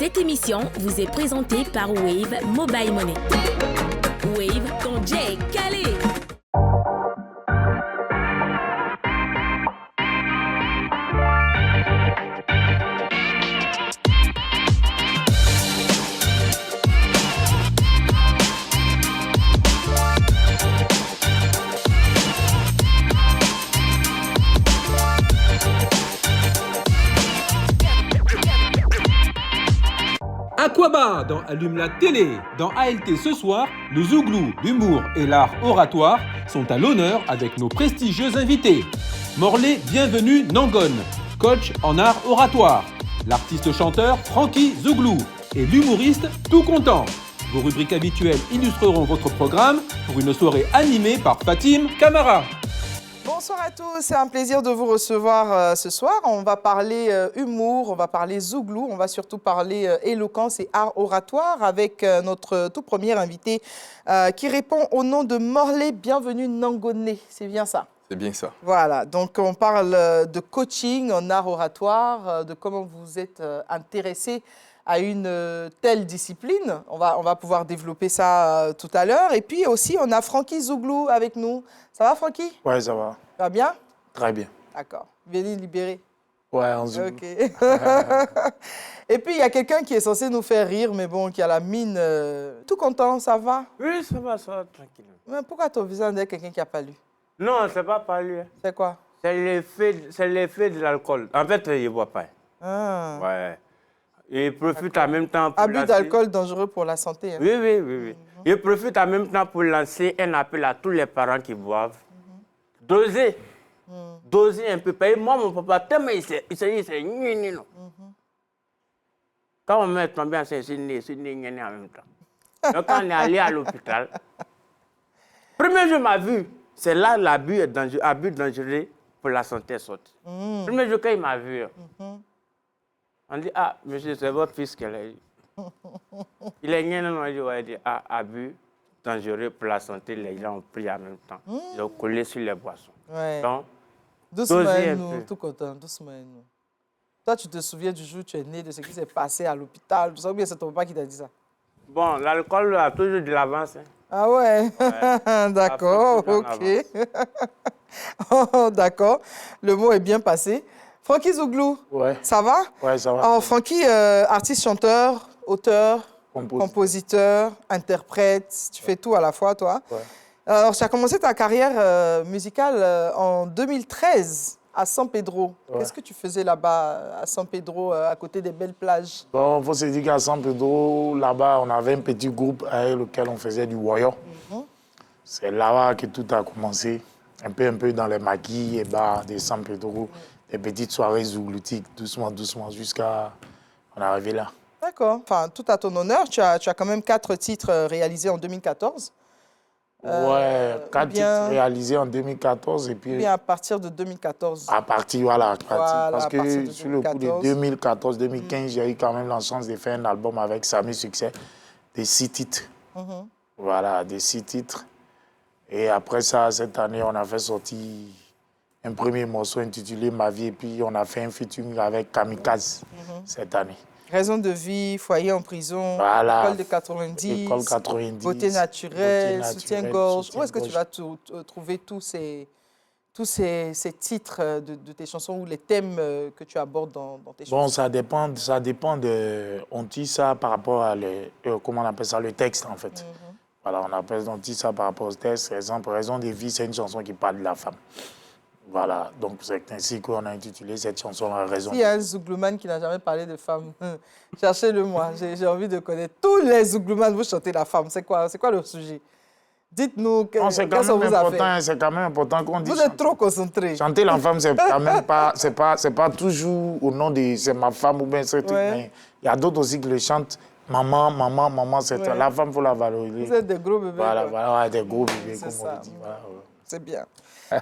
Cette émission vous est présentée par Wave Mobile Money. Wave, ton J calé. Aquaba dans Allume la télé. Dans ALT ce soir, le zouglou, l'humour et l'art oratoire sont à l'honneur avec nos prestigieux invités. Morley Bienvenu Nangon, coach en art oratoire. L'artiste chanteur Frankie Zouglou et l'humoriste Tout Content. Vos rubriques habituelles illustreront votre programme pour une soirée animée par Fatim Camara. Bonsoir à tous, c'est un plaisir de vous recevoir ce soir. On va parler humour, on va parler zouglou, on va surtout parler éloquence et art oratoire avec notre tout premier invité qui répond au nom de Morley Bienvenu Nangoné. C'est bien ça? C'est bien ça. Voilà, donc on parle de coaching en art oratoire, de comment vous êtes intéressé à une telle discipline. On va pouvoir développer ça tout à l'heure. Et puis aussi, on a Frankie Zouglou avec nous. Ça va, Frankie? Ouais, ça va. Ça va bien? Très bien. D'accord. Venez libérer. Ouais, on Zouglou. OK. Et puis, il y a quelqu'un qui est censé nous faire rire, mais bon, qui a la mine tout content. Ça va? Oui, ça va, tranquille. Mais pourquoi ton visage est quelqu'un qui n'a pas lu? Non, c'est pas par lui. C'est quoi? C'est l'effet de l'alcool. En fait, il ne boit pas. Ah. Ouais. Il profite en même temps pour Abus lancer... d'alcool dangereux pour la santé. Hein? Oui. Il profite en même temps pour lancer un appel à tous les parents qui boivent. Doser. Doser un peu. Moi, mon papa, tellement il s'est dit, non. Quand on met tombé en c'est ni en même temps. Donc, quand on est allé à l'hôpital, premier jour m'a vu, c'est là l'abus est dangereux, abus dangereux pour la santé sorti. Premier jour quand il m'a vu, on dit, ah, monsieur, c'est votre fils qu'elle a eu. Il est rien, non, il dit, ah, abus dangereux pour la santé, les gens ont pris en même temps. Ils ont collé sur les boissons. Ouais. Donc, doucement doser nous, un peu. tout content, doucement nous. Toi, tu te souviens du jour où tu es né, de ce qui s'est passé à l'hôpital, tout ça, ou bien c'est ton papa qui t'a dit ça? Bon, l'alcool a toujours de l'avance. Hein. Ah ouais, d'accord, Afrique, ok. Oh, d'accord, le mot est bien passé. Frankie Zouglou, Ouais. ça va? Ouais, ça va. Alors, Frankie, artiste, chanteur, auteur, compositeur, interprète, tu fais tout à la fois, toi. Ouais. Alors, tu as commencé ta carrière musicale en 2013 à San Pedro. Ouais. Qu'est-ce que tu faisais là-bas, à San Pedro, à côté des belles plages? Bon, il faut se dire qu'à San Pedro, là-bas, on avait un petit groupe avec lequel on faisait du voyant. C'est là-bas que tout a commencé. Un peu dans les maquis et bars de San Pedro. Des petites soirées zougloutiques, doucement, jusqu'à on est arrivé là. D'accord. Enfin, tout à ton honneur, tu as quand même 4 titres réalisés en 2014. Ouais, 4 bien- titres réalisés en 2014 et puis Bien à partir de 2014. à partir, voilà, Voilà, parce à partir que de sur le coup de 2014-2015, j'ai eu quand même la chance de faire un album avec Samy Succès de 6 titres. Voilà, de 6 titres. Et après ça, cette année, on a fait sortir un premier morceau intitulé Ma vie et puis on a fait un featuring avec Kamikaze cette année. Raison de vie, foyer en prison, Voilà. école de 90, École 90, beauté naturelle, beauté soutien-gorge. naturelle, Où est-ce que tu vas soutien-gorge. trouver tous ces titres de tes chansons ou les thèmes que tu abordes dans tes chansons? Bon, ça dépend de... On dit ça par rapport à comment on appelle ça, le texte en fait. Voilà, on dit ça par rapport au texte. Par exemple, Raison de vie, c'est une chanson qui parle de la femme. Voilà, donc c'est ainsi qu'on a intitulé cette chanson « Raison ». S'il y a un zouglouman qui n'a jamais parlé de femme, cherchez-le moi. J'ai envie de connaître. Tous les zougloumans, vous chantez la femme. C'est quoi le sujet? Dites-nous Non, c'est qu'est-ce que ça vous a fait. c'est quand même important qu'on dise. Vous êtes trop concentrés. Chanter la femme, c'est quand même pas, c'est pas toujours au nom de c'est ma femme ou bien ce truc. Ouais. Mais il y a d'autres aussi qui le chantent. Maman, c'est Ouais. la femme, il faut la valoriser. Vous êtes des gros bébés. Voilà, quoi. voilà, ouais, des gros bébés, C'est comme ça. on le dit. Voilà, ouais. C'est bien.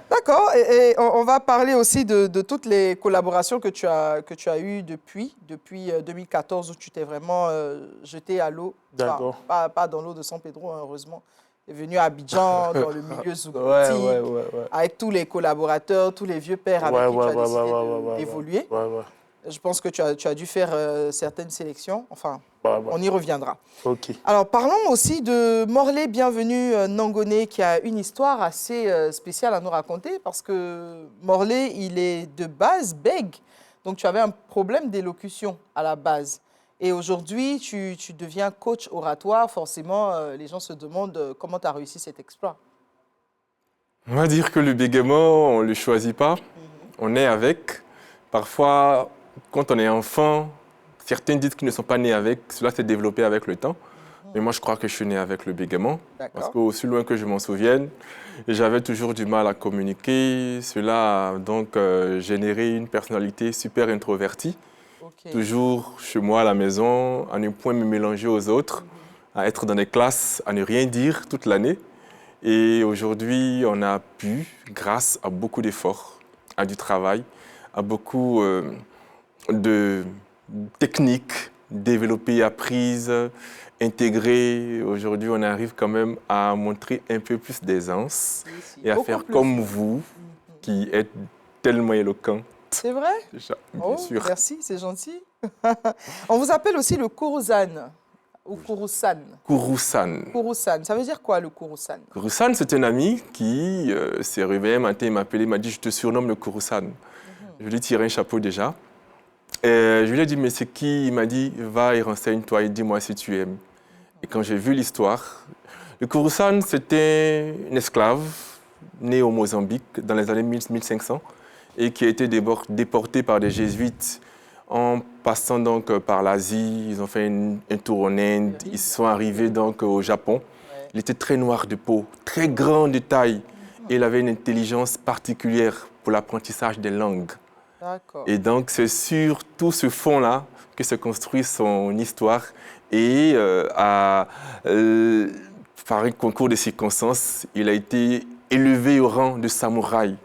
D'accord. Et on va parler aussi de toutes les collaborations que tu as eues depuis 2014 où tu t'es vraiment jeté à l'eau. D'accord. Enfin, pas dans l'eau de San Pedro, hein, heureusement. Tu es venu à Abidjan, dans le milieu zougloutique, Ouais. avec tous les collaborateurs, tous les vieux pères avec qui tu as décidé d'évoluer. Ouais. Je pense que tu as dû faire certaines sélections. Enfin, on y reviendra. OK. Alors, parlons aussi de Morley Bienvenu Nangoné, qui a une histoire assez spéciale à nous raconter, parce que Morley, il est de base bègue. Donc, tu avais un problème d'élocution à la base. Et aujourd'hui, tu deviens coach oratoire. Forcément, les gens se demandent comment tu as réussi cet exploit. On va dire que le bégaiement, on ne le choisit pas. On est avec. Parfois, quand on est enfant, certains disent qu'ils ne sont pas nés avec. Cela s'est développé avec le temps. Mais moi, je crois que je suis né avec le bégaiement. Parce qu'aussi loin que je m'en souvienne, j'avais toujours du mal à communiquer. Cela a donc généré une personnalité super introvertie. Toujours chez moi à la maison, à ne point me mélanger aux autres, à être dans des classes, à ne rien dire toute l'année. Et aujourd'hui, on a pu, grâce à beaucoup d'efforts, à du travail, à beaucoup de techniques développées, apprises, intégrées. Aujourd'hui, on arrive quand même à montrer un peu plus d'aisance et à faire comme vous, qui êtes tellement éloquent. C'est vrai? Bien sûr. Merci, c'est gentil. On vous appelle aussi le Kourousan ou Kourousan. Kourousan. Kourousan, ça veut dire quoi le Kourousan? Kourousan, c'est un ami qui s'est réveillé un matin, il m'a appelé, il m'a dit « Je te surnomme le Kourousan ». Je lui ai tiré un chapeau déjà. Et je lui ai dit « Mais c'est qui ?» Il m'a dit « Va et renseigne-toi et dis-moi si tu aimes ». Et quand j'ai vu l'histoire, le Kourousan, c'était un esclave né au Mozambique dans les années 1500 et qui a été déporté par des jésuites en passant donc par l'Asie. Ils ont fait un tour en Inde, ils sont arrivés donc au Japon. Il était très noir de peau, très grand de taille et il avait une intelligence particulière pour l'apprentissage des langues. Et donc c'est sur tout ce fond-là que se construit son histoire et par un concours de circonstances, il a été élevé au rang de samouraï.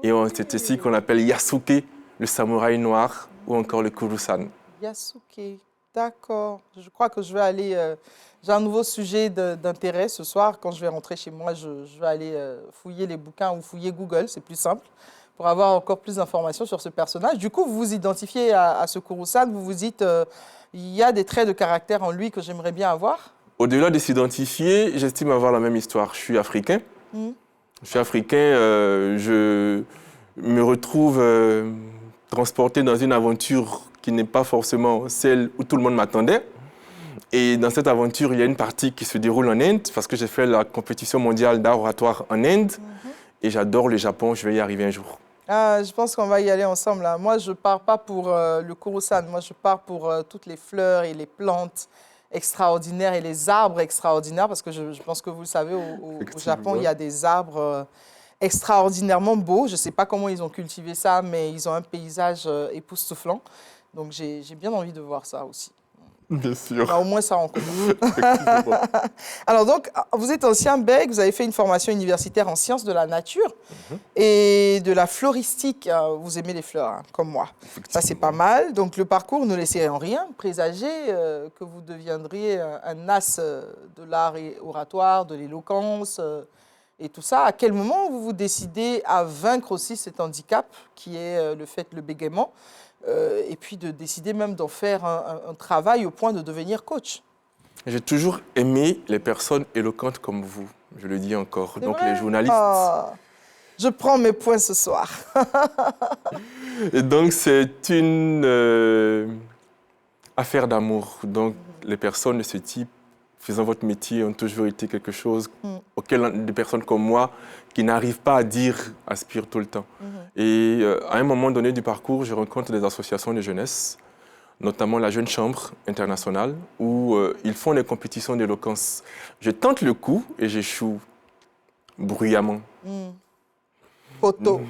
Et c'est ici qu'on appelle Yasuke, le samouraï noir, ou encore le Kourousan. Yasuke, d'accord. Je crois que je vais aller... j'ai un nouveau sujet d'intérêt ce soir. Quand je vais rentrer chez moi, je vais aller fouiller les bouquins ou fouiller Google, c'est plus simple, pour avoir encore plus d'informations sur ce personnage. Du coup, vous vous identifiez à ce Kourousan, vous vous dites, il y a des traits de caractère en lui que j'aimerais bien avoir? Au-delà de s'identifier, j'estime avoir la même histoire. Je suis africain. Je suis africain, je me retrouve transporté dans une aventure qui n'est pas forcément celle où tout le monde m'attendait. Et dans cette aventure, il y a une partie qui se déroule en Inde, parce que j'ai fait la compétition mondiale d'art oratoire en Inde. Et j'adore le Japon, je vais y arriver un jour. Je pense qu'on va y aller ensemble, là. Moi, je ne pars pas pour le Kourousan, moi, je pars pour toutes les fleurs et les plantes extraordinaires et les arbres extraordinaires, parce que je pense que vous le savez, au Japon, il y a des arbres extraordinairement beaux. Je ne sais pas comment ils ont cultivé ça, mais ils ont un paysage époustouflant. Donc, j'ai bien envie de voir ça aussi. Bien sûr. Bah, au moins, ça en commun. Alors, donc, vous êtes ancien bègue, vous avez fait une formation universitaire en sciences de la nature et de la floristique. Vous aimez les fleurs, hein, comme moi. Ça, c'est pas mal. Donc, le parcours ne laissait en rien présager que vous deviendriez un as de l'art oratoire, de l'éloquence et tout ça. À quel moment vous vous décidez à vaincre aussi cet handicap qui est le bégaiement? Et puis de décider même d'en faire un travail au point de devenir coach. J'ai toujours aimé les personnes éloquentes comme vous, je le dis encore. Donc vrai? Les journalistes. Je prends mes points ce soir. Et donc c'est une affaire d'amour. Donc les personnes de ce type, faisant votre métier, ont toujours été quelque chose auquel des personnes comme moi qui n'arrivent pas à dire, aspirent tout le temps. Et à un moment donné du parcours, je rencontre des associations de jeunesse, notamment la Jeune Chambre internationale, où ils font des compétitions d'éloquence. Je tente le coup et j'échoue bruyamment. Poteau.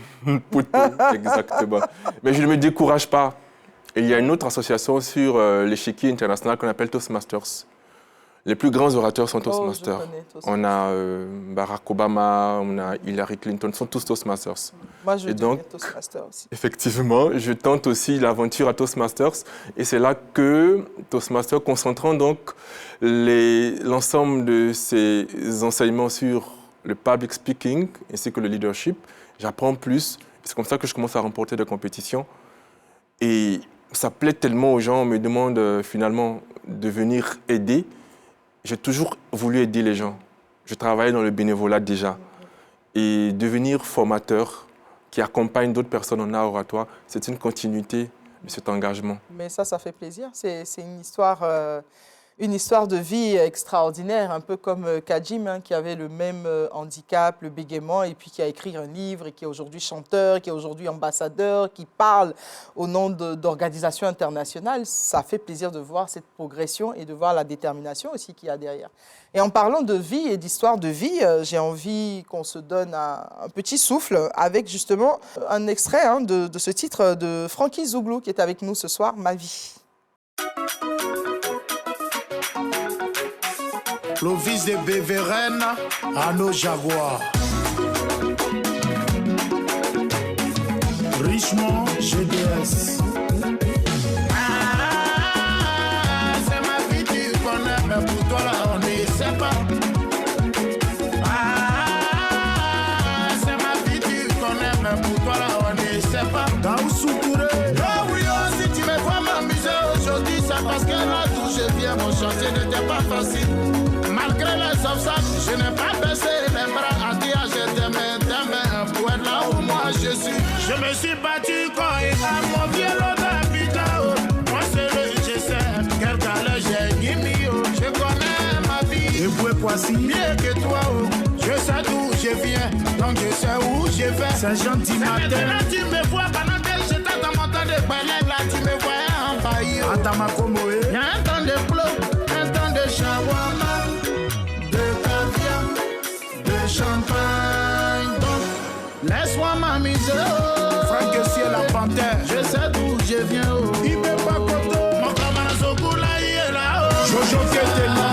Poteau, exactement. Mais je ne me décourage pas. Et il y a une autre association sur l'échiquier international qu'on appelle Toastmasters. Les plus grands orateurs sont Toastmasters. On a Barack Obama, on a Hillary Clinton, sont tous Toastmasters. Moi, je deviens Toastmaster aussi. Effectivement, je tente aussi l'aventure à Toastmasters. Et c'est là que Toastmasters, concentrant donc l'ensemble de ses enseignements sur le public speaking ainsi que le leadership, j'apprends plus. C'est comme ça que je commence à remporter des compétitions. Et ça plaît tellement aux gens, on me demande finalement de venir aider. J'ai toujours voulu aider les gens. Je travaillais dans le bénévolat déjà. Et devenir formateur qui accompagne d'autres personnes en art oratoire, c'est une continuité de cet engagement. Mais ça fait plaisir. C'est une histoire de vie extraordinaire, un peu comme Kadjim, hein, qui avait le même handicap, le bégaiement, et puis qui a écrit un livre, et qui est aujourd'hui chanteur, qui est aujourd'hui ambassadeur, qui parle au nom d'organisations internationales. Ça fait plaisir de voir cette progression et de voir la détermination aussi qu'il y a derrière. Et en parlant de vie et d'histoire de vie, j'ai envie qu'on se donne un petit souffle avec justement un extrait hein, de ce titre de Frankie Zouglou qui est avec nous ce soir, Ma vie. Clovis de Beveren à nos jaguars. Richemont GDS. C'est ma vie, tu connais, mais pour toi là, on ne sait pas. C'est ma vie, tu connais, mais pour toi là, on ne sait pas. Daoussoukouré. Oh oui, oh, si tu me vois m'amuser aujourd'hui, c'est parce que là d'où je viens, mon chantier n'était pas facile. Malgré les obstacles, je n'ai pas baissé les bras à dire je t'aimais pour être là où moi je suis. Je me suis battu quand il a mon violon d'habitat. Moi c'est le je sais, quel galère j'ai gagné. Je connais ma vie, et vous voici mieux que toi. Je sais d'où je viens, donc je sais où je vais. C'est gentil matin. Maintenant tu me vois pendant que j'étais dans mon temps de balade, là tu me voyais envahi. Attends ma comoé. Il y a un temps de plomb, un temps de shawarma. Champagne, donc laisse-moi m'amuser. Franck c'est la panthère. Je sais d'où je viens. Il met pas koto. Mon camarade Zogoula il est là. Jojo qui était là.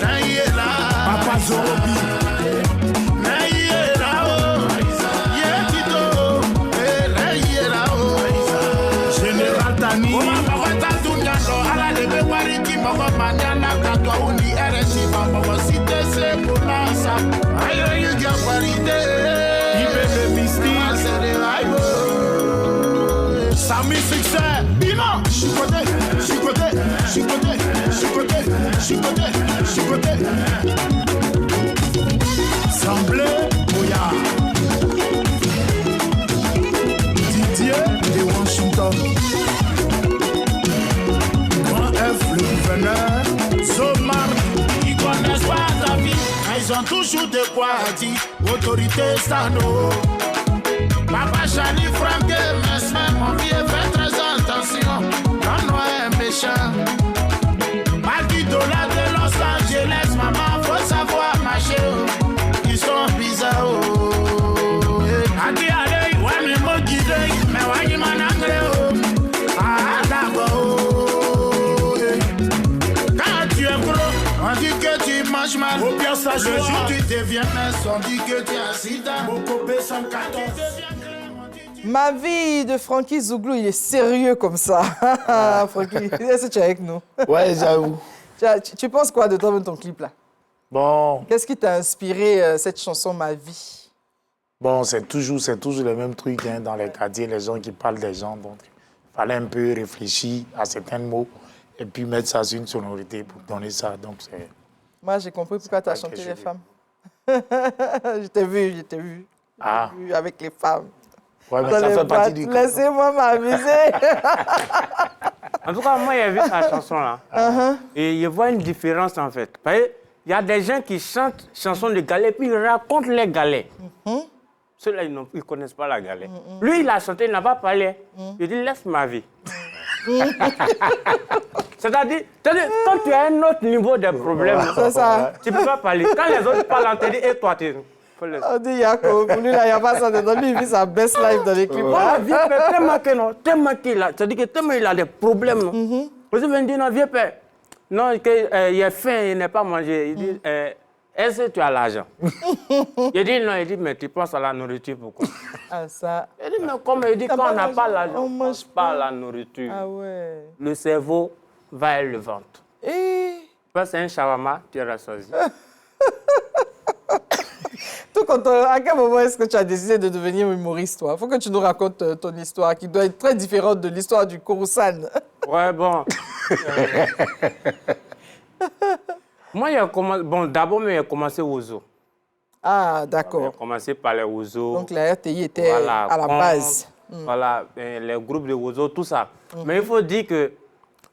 Là il est là. Papa Zorobi. Là il est là. Il est Tito. Là il est là. Général Tani. Ala de Bewari qui m'a maniana quand toi on y est réussi. Maman cité c'est pour la ça. Aïe you get qualité. Il veut le mystique. C'est des rails. Sami succès. Bino. Chicoté. Semblé Boya. Didier de Washington. Le gouverneur, Zomar, ils connaissent pas ta vie. Ils ont toujours de quoi dire. Autorité Stano. Papa Chani, Franck, mais mon vieux fait très attention. Non, est méchant. Malgré dollar de Los Angeles, maman, faut savoir marcher. Ils sont bizarres. Adi allez, ouais, mais mon guide, mais ouais, il m'en a créé. Ah, d'accord. On dit que tu manges mal. Au pire, ça joue. Le jour tu deviens mince, on dit que tu as sida. Mokopé 114. Ma vie de Frankie Zouglou, il est sérieux comme ça. Frankie, est-ce que tu es avec nous? Ouais, j'avoue. Tu penses quoi de ton clip là? Bon. Qu'est-ce qui t'a inspiré cette chanson Ma vie? Bon, c'est toujours le même truc hein, dans les quartiers, les gens qui parlent des gens. Donc, il fallait un peu réfléchir à certains mots. Et puis mettre ça sur une sonorité pour donner ça. Donc c'est. Moi, j'ai compris pourquoi tu as chanté les femmes. Je t'ai vu. Ah. Vu avec les femmes. Ouais, mais ça fait partie du. Laissez-moi m'amuser. En tout cas, moi, j'ai vu la chanson-là. Et je vois une différence, en fait. Vous voyez, il y a des gens qui chantent chansons de galets, puis ils racontent les galets. Ceux-là, ils ne connaissent pas la galère. Lui, il a chanté, il n'a pas parlé. Il dit, laisse ma vie. C'est-à-dire, quand tu as un autre niveau de problème, tu ne peux pas parler. Quand les autres parlent, on te dit, et toi, tu... On dit Yako, pour lui, là, il n'y a pas ça dedans. Lui, il vit sa best life dans les clips. Tellement il a des problèmes. Vous avez dit, non, vieux père, non, il a faim, il n'a pas mangé. Il dit, est-ce que tu as l'argent? Il dit, non, il dit, mais tu penses à la nourriture, pourquoi? Ah, ça. Il dit, mais comme il dit, quand on n'a pas l'argent, on ne mange pas la nourriture. Ah ouais. Le cerveau va et le ventre. Et... C'est un shawarma, tu es rassasié. Tout À quel moment est-ce que tu as décidé de devenir humoriste, toi? Il faut que tu nous racontes ton histoire, qui doit être très différente de l'histoire du Kourousan. Ouais, bon. Moi, d'abord, j'ai commencé au zoo. Ah, J'ai d'accord. commencé par les oiseaux. Donc la RTI était à la base. Voilà, les groupes de oiseaux, tout ça. Mais il faut dire que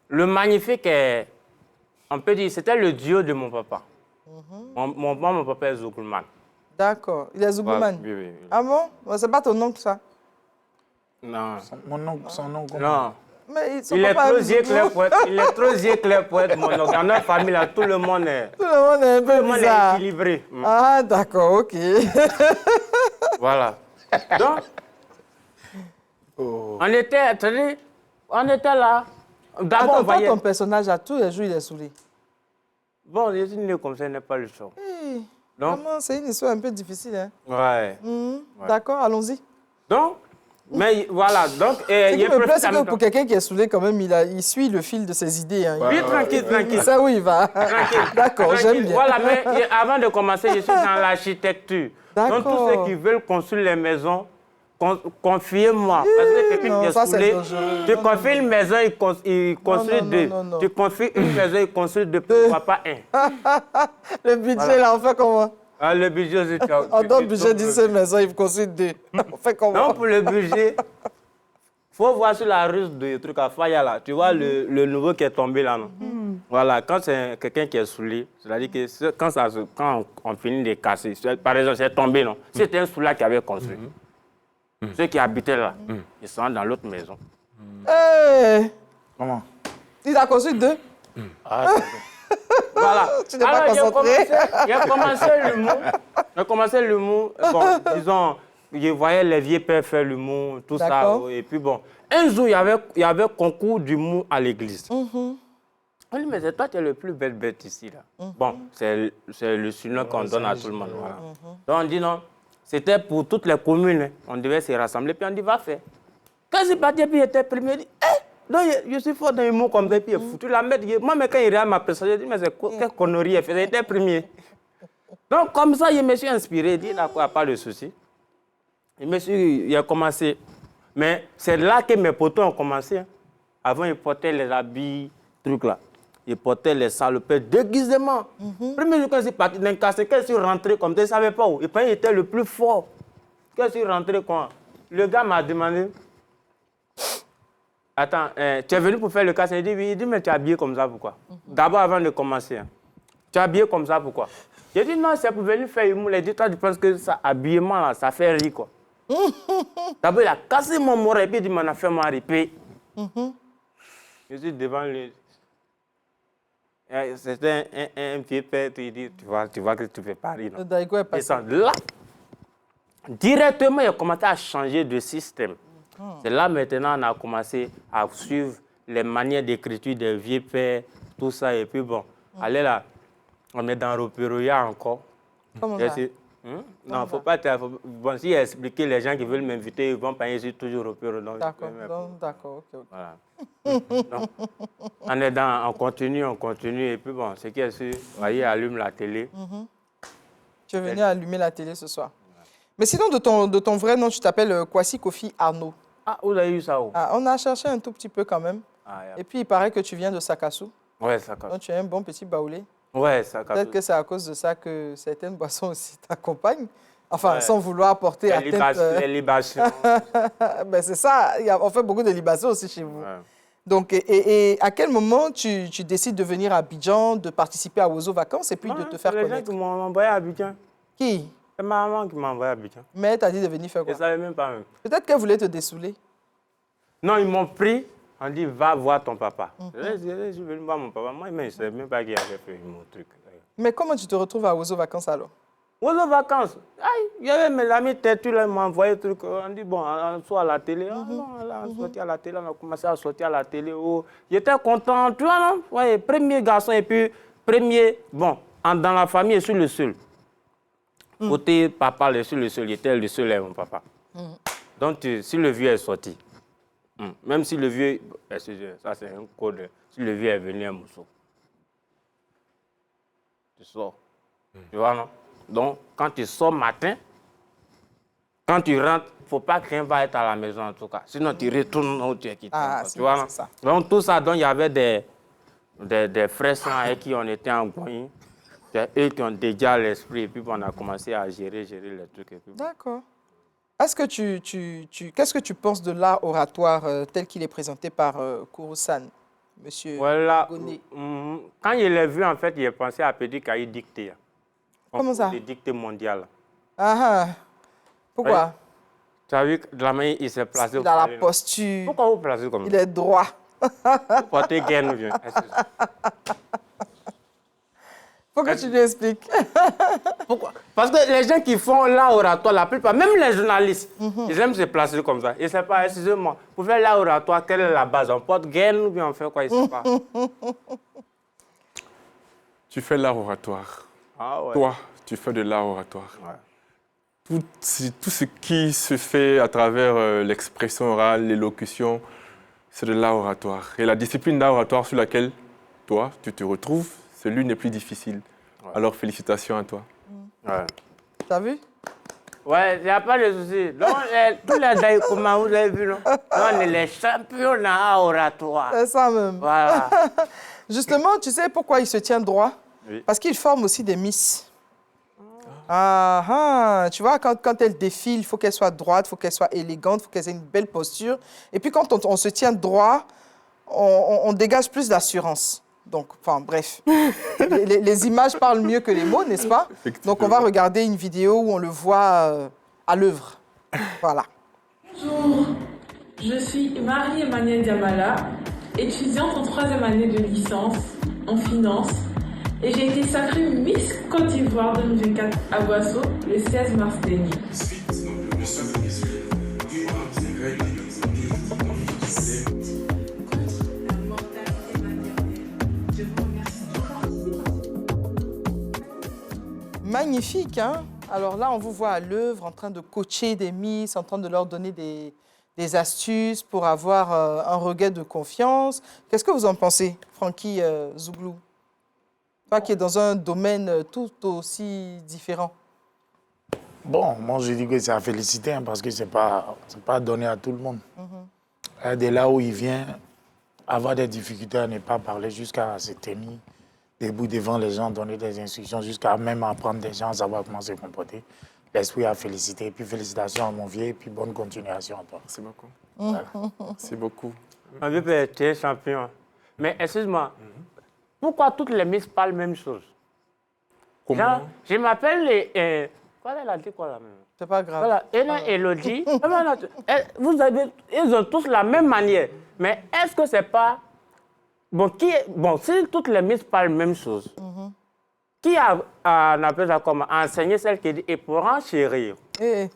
le magnifique est, on peut dire, c'était le duo de mon papa. Mon papa est Zouglouman. D'accord. Il est Zouglouman. Oui, oui. Ah bon? C'est pas ton oncle, ça? Non. Son nom, comment? Non. Mais son Il est papa trop aime yeux Zouglou. clair poète. Il est trop yeux clair poète, mon oncle. Dans notre famille, là, tout le monde est, Tout le monde est un peu est bizarre. équilibré. Ah, d'accord, ok. Voilà. Donc, on était là. D'abord, Attends, on toi, voyait... ton personnage, à tous les jours, il est saoulé. Bon, je suis né comme ça, il n'est pas le choix. Hey, Donc, vraiment, c'est une histoire un peu difficile. Hein? ouais. D'accord, allons-y. Donc, mais voilà, donc... Ce qui il me plaît, profite c'est en que même pour temps. quelqu'un qui est saoulé, quand même, il suit le fil de ses idées. Hein. Oui, tranquille, Il tranquille. sait où il va. Tranquille. D'accord, Tranquille. j'aime bien. Voilà, mais avant de commencer, je suis dans l'architecture. Donc, tous D'accord. ceux qui veulent construire les maisons, confiez-moi. Parce que quelqu'un non, qui est ça, c'est saoulé, dangereux. tu Non, confies une maison, il construit non, deux. non, non. Tu confies une maison, il construit deux. Pourquoi pas un? Le budget, là, on fait comment? Ah, le budget, c'est... On donne le budget d'une seule maison, il construit deux. On fait comment? Non, pour le budget, il faut voir sur la rue de trucs à Faya, là. Tu vois le nouveau qui est tombé, là, non? Voilà, quand c'est quelqu'un qui est saoulé, c'est-à-dire que quand on finit de casser, par exemple, c'est tombé, non? C'était un soulard qui avait construit. Ceux qui habitaient là, ils sont dans l'autre maison. Hey, Comment? il a construit deux. Ah, Voilà. Tu n'es pas Alors, concentré. J'ai commencé l'humour. Bon, disons, je voyais les vieux pères faire l'humour, tout ça. D'accord. Et puis bon, un jour, il y avait concours d'humour à l'église. On dit, mais c'est toi qui es le plus belle bête ici, là. Bon, c'est le surnom qu'on donne à tout le monde. Voilà. Donc, on dit non, c'était pour toutes les communes. Hein. On devait se rassembler, puis on dit, va faire. Quand c'est parti, puis il était premier, il dit, donc, je suis fort dans les mots comme ça, puis il est foutu la mettre. Moi, mais quand il regarde ma personne, je dis, mais c'est quelle connerie il fait, il était premier. Donc, comme ça, je me suis inspiré, il dit, d'accord, pas de souci. Il a commencé. Mais c'est là que mes potos ont commencé. Hein. Avant, ils portaient les habits, trucs là. Ils portaient les salopettes, déguisement. Premier jour, quand c'est parti d'un casse, quand je suis rentré comme ça, je ne savais pas où. Et puis, il était le plus fort. Quand je suis rentré, quoi, le gars m'a demandé, attends, tu es venu pour faire le casse? Il dit, oui. Il dit, mais tu es habillé comme ça, pourquoi? D'abord, avant de commencer, hein. Tu es habillé comme ça, pourquoi? J'ai dit, non, c'est pour venir faire humour. Il dit, toi, tu penses que ça, habillement, là, ça fait rire, quoi. D'abord, il a cassé mon mort et puis il m'en a fait marrer. Je suis devant lui. C'était un vieux père, il dit, tu vois que tu fais pas rire. Le Daïko est Et passé. ça, là, directement, il a commencé à changer de système. C'est là maintenant on a commencé à suivre les manières d'écriture des vieux pères, tout ça. Et puis bon, allez là, on est dans Roperoya encore. Comment ça? Non, il ne faut pas... Bon, si expliquer les gens qui veulent m'inviter, ils vont pas ici toujours Roperoya. D'accord, d'accord, ok. Voilà. Donc, on continue. Et puis bon, ce qui est sûr, vous voyez, allume la télé. Tu es venu allumer la télé ce soir. Mais sinon, de ton vrai nom, tu t'appelles Kwasi Kofi Arnaud. Ah, vous avez eu ça où? Ah, on a cherché un tout petit peu quand même. Et puis, il paraît que tu viens de Sakassou. Ouais, ça casse. Donc, tu es un bon petit baoulé. Ouais, ça casse. Peut-être que c'est à cause de ça que certaines boissons aussi t'accompagnent. Enfin, Ouais. sans vouloir porter atteinte. Les libations. Ben, c'est ça. On fait beaucoup de libations aussi chez vous. Ouais. Donc, et à quel moment tu décides de venir à Abidjan, de participer à Oiseau Vacances et puis de te faire C'est les gens connaître? qui m'ont envoyé à Abidjan. Qui? C'est ma maman qui m'a envoyé à Abidjan. Mais elle t'a dit de venir faire Je ne quoi? savais même pas. Même. Peut-être qu'elle voulait te dessouler. Non, ils m'ont pris. On dit, va voir ton papa. Je suis venu voir mon papa. Moi, je ne savais même pas qu'il avait fait mon truc. Mais comment tu te retrouves à Oiseau Vacances alors? Aux vacances, il y avait mes amis têtus, là, ils m'ont envoyé des trucs. On dit, bon, on soit à la télé. Ah, non, là, on sortit à la télé, on a commencé à sortir à la télé. Oh. J'étais content, tu vois, non? Ouais, premier garçon et puis premier, bon, dans la famille, je suis le seul. Côté papa, je suis le seul. J'étais le seul, mon papa. Donc, si le vieux est sorti, même si le vieux, ça c'est un code, si le vieux est venu à Mousso, tu sors. Tu vois, non? Donc, quand tu sors matin, quand tu rentres, il ne faut pas que rien va être à la maison en tout cas. Sinon, tu retournes où tu es quitté. Tu vois, non? Ça. Donc tout ça, donc il y avait des frères sans qui ont été en Goïne. C'est eux qui ont déjà l'esprit et puis on a commencé à gérer les trucs. D'accord. Est-ce que qu'est-ce que tu penses de l'art oratoire tel qu'il est présenté par Kourousan, monsieur Voilà. Goné? Quand il l'a vu, en fait, il a pensé à Petit Cahier dicté. Comment ça? Des dictées mondiales. Ah, pourquoi? Tu as vu de la manière il s'est placé. Dans la posture. Pourquoi vous placez comme ça? Il est droit. Vous portez gain ou bien? Faut que tu lui expliques. Pourquoi? Parce que les gens qui font l'art oratoire, la plupart, même les journalistes, ils aiment se placer comme ça. Ils ne savent pas, excusez-moi, pour faire l'art oratoire, quelle est la base? On porte gain ou bien on fait quoi? Ils ne savent pas. Tu fais l'art oratoire. Ah ouais. Toi, tu fais de l'art oratoire. Ouais. Tout ce qui se fait à travers l'expression orale, l'élocution, c'est de l'art oratoire. Et la discipline d'art oratoire sur laquelle, toi, tu te retrouves, c'est l'une des plus difficiles. Ouais. Alors, félicitations à toi. Ouais. T'as vu? Ouais, il n'y a pas de souci. Donc, tous les daïs, comment vous avez vu, non? On est les champions d'art oratoire. C'est ça même. Voilà. Justement, tu sais pourquoi il se tient droit? Oui. Parce qu'il forme aussi des miss. Ah, tu vois, quand elle défile, il faut qu'elle soit droite, il faut qu'elle soit élégante, il faut qu'elle ait une belle posture. Et puis quand on se tient droit, on dégage plus d'assurance. Donc, enfin, bref. les images parlent mieux que les mots, n'est-ce pas? Donc, on va regarder une vidéo où on le voit à l'œuvre. Voilà. Bonjour, je suis Marie-Emmanuelle Diamala, étudiante en 3e année de licence en finance. Et j'ai été sacrée Miss Côte d'Ivoire 2024 à Boisseau le 16 mars dernier. Magnifique, hein? Alors là, on vous voit à l'œuvre en train de coacher des Miss, en train de leur donner des astuces pour avoir un regain de confiance. Qu'est-ce que vous en pensez, Francky Zouglou? Toi qui es dans un domaine tout aussi différent. Bon, moi je dis que c'est à féliciter hein, parce que ce n'est pas donné à tout le monde. De là où il vient, avoir des difficultés à ne pas parler jusqu'à se tenir debout devant les gens, donner des instructions, jusqu'à même apprendre des gens à savoir comment se comporter. L'esprit à féliciter. Et puis félicitations à mon vieux et puis bonne continuation à toi. Merci beaucoup. Voilà. Merci beaucoup. Ma vie peut être champion. Mais excuse-moi. Pourquoi toutes les Miss parlent la même chose? Comment? Genre, je m'appelle quoi elle a dit quoi là même? C'est pas grave. Voilà, Elodie. Ils ont tous la même manière. Mais est-ce que c'est pas... Bon, si toutes les Miss parlent la même chose, qui a on appelle ça comme enseigné celle qui dit et pour enchérir? Eh.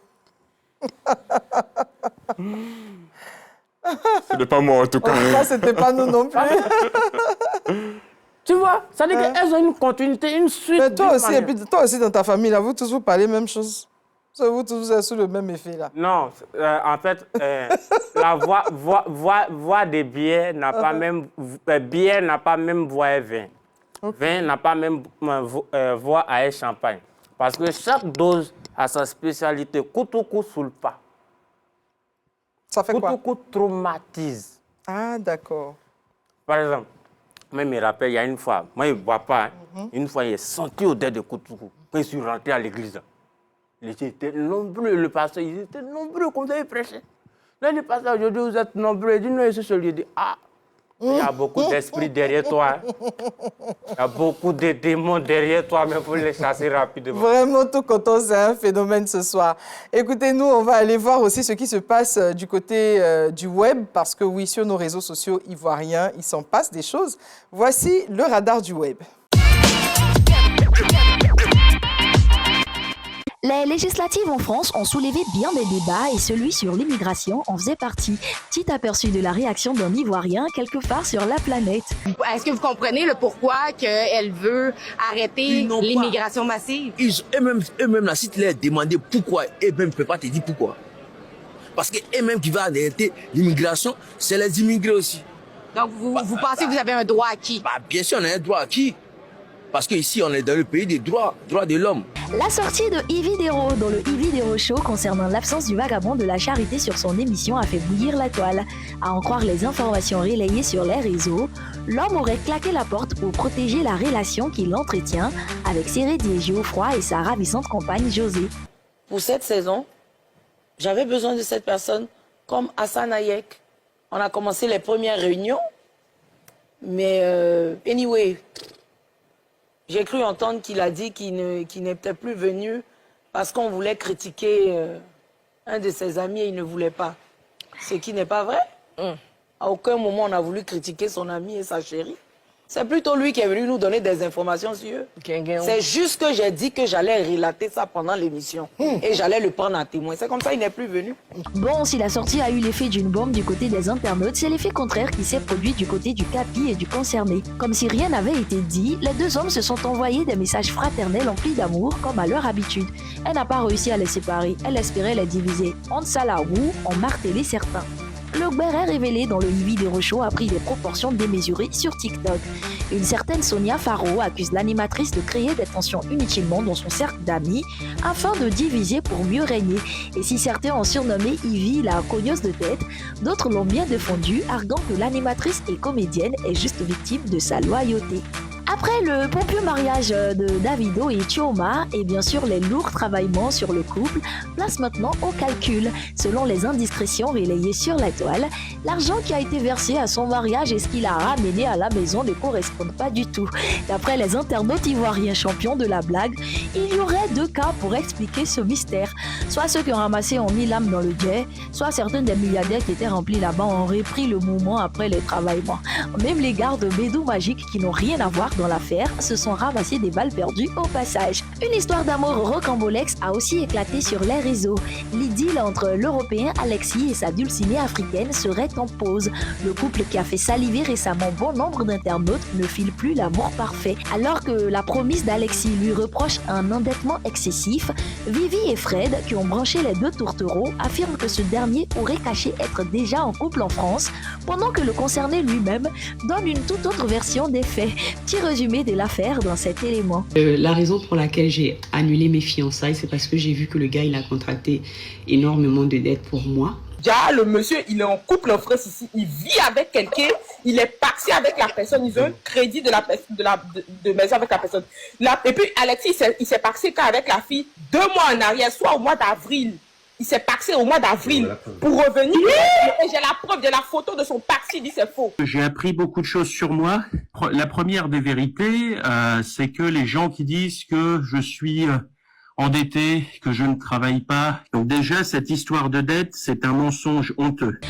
Ce n'est pas moi en tout cas. Ça, c'était pas nous non plus. Tu vois, ça veut dire qu'elles ont une continuité, une suite. Mais toi aussi, et puis, toi aussi dans ta famille, là, vous tous vous parlez la même chose. Vous tous êtes sous le même effet là. Non, en fait, la voix des bières n'a pas même bière n'a pas même voix et vin. Vin n'a pas même voix à champagne. Parce que chaque dose a sa spécialité. Koutoukou soule pas. Ça fait quoi? Koutoukou traumatise. Ah, d'accord. Par exemple, moi, je me rappelle, il y a une fois, moi, je ne bois pas. Une fois, il est senti odeur de Koutoukou. Quand je suis rentré à l'église, les gens étaient nombreux, le pasteur, ils étaient nombreux comme ça, ils prêchaient. Là, le pasteur, aujourd'hui, vous êtes nombreux. Il dit, non, je suis celui, il dit, ah, il y a beaucoup d'esprits derrière toi. Il y a beaucoup de démons derrière toi, mais il faut les chasser rapidement. Vraiment, tout content, c'est un phénomène ce soir. Écoutez, nous, on va aller voir aussi ce qui se passe du côté du web, parce que oui, sur nos réseaux sociaux ivoiriens, il s'en passe des choses. Voici le radar du web. Les législatives en France ont soulevé bien des débats et celui sur l'immigration en faisait partie. Petit aperçu de la réaction d'un Ivoirien quelque part sur la planète. Est-ce que vous comprenez le pourquoi qu'elle veut arrêter l'immigration massive? Eux-mêmes, là, si tu leur demandais pourquoi, eux-mêmes ne peuvent pas te dire pourquoi. Parce qu'eux-mêmes qui vont arrêter l'immigration, c'est les immigrés aussi. Donc vous pensez que vous avez un droit acquis? Bien sûr, on a un droit acquis. Parce qu'ici, on est dans le pays des droits de l'homme. La sortie de Ividero dans le Ividero Show concernant l'absence du vagabond de la charité sur son émission a fait bouillir la toile. À en croire les informations relayées sur les réseaux, l'homme aurait claqué la porte pour protéger la relation qu'il entretient avec Sérédié Geoffroy et sa ravissante compagne José. Pour cette saison, j'avais besoin de cette personne comme Hassan Hayek. On a commencé les premières réunions, mais anyway, j'ai cru entendre qu'il a dit qu'il n'était plus venu parce qu'on voulait critiquer un de ses amis et il ne voulait pas. Ce qui n'est pas vrai. À aucun moment on a voulu critiquer son ami et sa chérie. C'est plutôt lui qui est venu nous donner des informations sur eux. C'est juste que j'ai dit que j'allais relater ça pendant l'émission. Et j'allais le prendre à témoin. C'est comme ça qu'il n'est plus venu. Bon, si la sortie a eu l'effet d'une bombe du côté des internautes, c'est l'effet contraire qui s'est produit du côté du capi et du concerné. Comme si rien n'avait été dit, les deux hommes se sont envoyés des messages fraternels emplis d'amour, comme à leur habitude. Elle n'a pas réussi à les séparer, elle espérait les diviser. On Salarou ont martelé certains. Le béret révélé dans le Ividero Show a pris des proportions démesurées sur TikTok. Une certaine Sonia Faro accuse l'animatrice de créer des tensions inutilement dans son cercle d'amis afin de diviser pour mieux régner. Et si certains ont surnommé Ivy la cogneuse de tête, d'autres l'ont bien défendu, arguant que l'animatrice et comédienne est juste victime de sa loyauté. Après le pompeux mariage de Davido et Chioma et bien sûr les lourds travaillements sur le couple, place maintenant au calcul. Selon les indiscrétions relayées sur la toile, l'argent qui a été versé à son mariage et ce qu'il a ramené à la maison ne correspondent pas du tout. D'après les internautes ivoiriens champions de la blague, il y aurait deux cas pour expliquer ce mystère. Soit ceux qui ont ramassé ont mis l'âme dans le jet, soit certains des milliardaires qui étaient remplis là-bas ont repris le mouvement après les travaillements. Même les gardes Bédou magiques qui n'ont rien à voir dans l'affaire se sont ramassés des balles perdues au passage. Une histoire d'amour rocambolex a aussi éclaté sur les réseaux. L'idylle entre l'Européen Alexis et sa dulcinée africaine serait en pause. Le couple qui a fait saliver récemment bon nombre d'internautes ne file plus l'amour parfait. Alors que la promise d'Alexis lui reproche un endettement excessif, Vivi et Fred, qui ont branché les deux tourtereaux, affirment que ce dernier aurait caché être déjà en couple en France, pendant que le concerné lui-même donne une toute autre version des faits. Petit résumé de l'affaire dans cet élément. La raison pour laquelle j'ai annulé mes fiançailles, c'est parce que j'ai vu que le gars, il a contracté énormément de dettes pour moi. Déjà, le monsieur, il est en couple en France ici, il vit avec quelqu'un, il est parti avec la personne, il veut un crédit de maison avec la personne. Et puis, Alexis, il s'est parti avec la fille 2 mois en arrière, soit au mois d'avril. Il s'est paxé au mois d'avril pour revenir. Et j'ai la preuve, j'ai la photo de son paxi, il dit c'est faux. J'ai appris beaucoup de choses sur moi. La première des vérités, c'est que les gens qui disent que je suis endetté, que je ne travaille pas. Donc déjà, cette histoire de dette, c'est un mensonge honteux.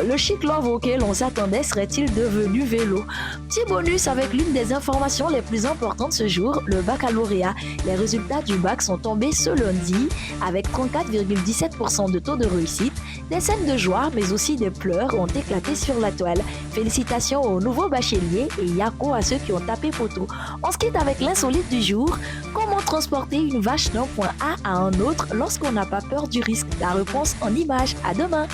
Le chic love auquel on s'attendait serait-il devenu vélo? Petit bonus avec l'une des informations les plus importantes ce jour, le baccalauréat. Les résultats du bac sont tombés ce lundi avec 34,17% de taux de réussite. Des scènes de joie mais aussi des pleurs ont éclaté sur la toile. Félicitations aux nouveaux bacheliers et yako à ceux qui ont tapé poteau. On se quitte avec l'insolite du jour. Comment transporter une vache d'un point A à un autre lorsqu'on n'a pas peur du risque? La réponse en images. À demain.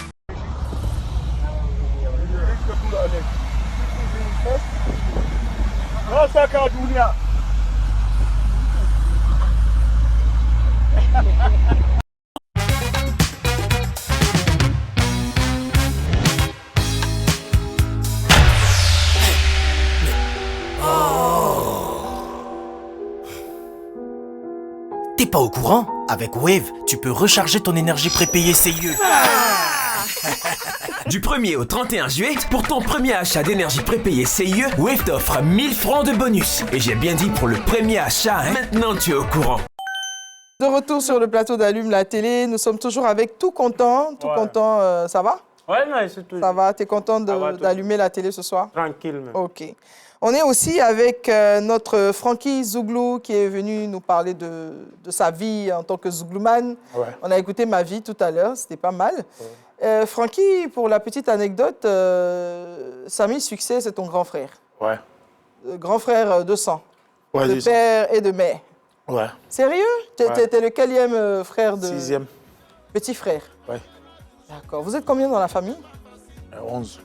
T'es pas au courant? Avec Wave, tu peux recharger ton énergie prépayée CIE. Du 1er au 31 juillet, pour ton premier achat d'énergie prépayée CIE, Wave t'offre 1000 francs de bonus. Et j'ai bien dit pour le premier achat, hein? Maintenant tu es au courant. De retour sur le plateau d'Allume la télé, nous sommes toujours avec Tout Content. Tout Content, ça va? Ouais, non, c'est tout. Ça va, t'es content d'allumer la télé ce soir? Tranquille. Même. Ok. On est aussi avec notre Frankie Zouglou qui est venu nous parler de sa vie en tant que Zouglouman. Ouais. On a écouté Ma vie tout à l'heure, c'était pas mal. Ouais. Frankie, pour la petite anecdote, Samy Succès, c'est ton grand frère. Ouais. Grand frère de sang, ouais, de père et de mère. Ouais. Sérieux? T'es le quatrième frère de... 6e. Petit frère? Ouais. D'accord. Vous êtes combien dans la famille? 11.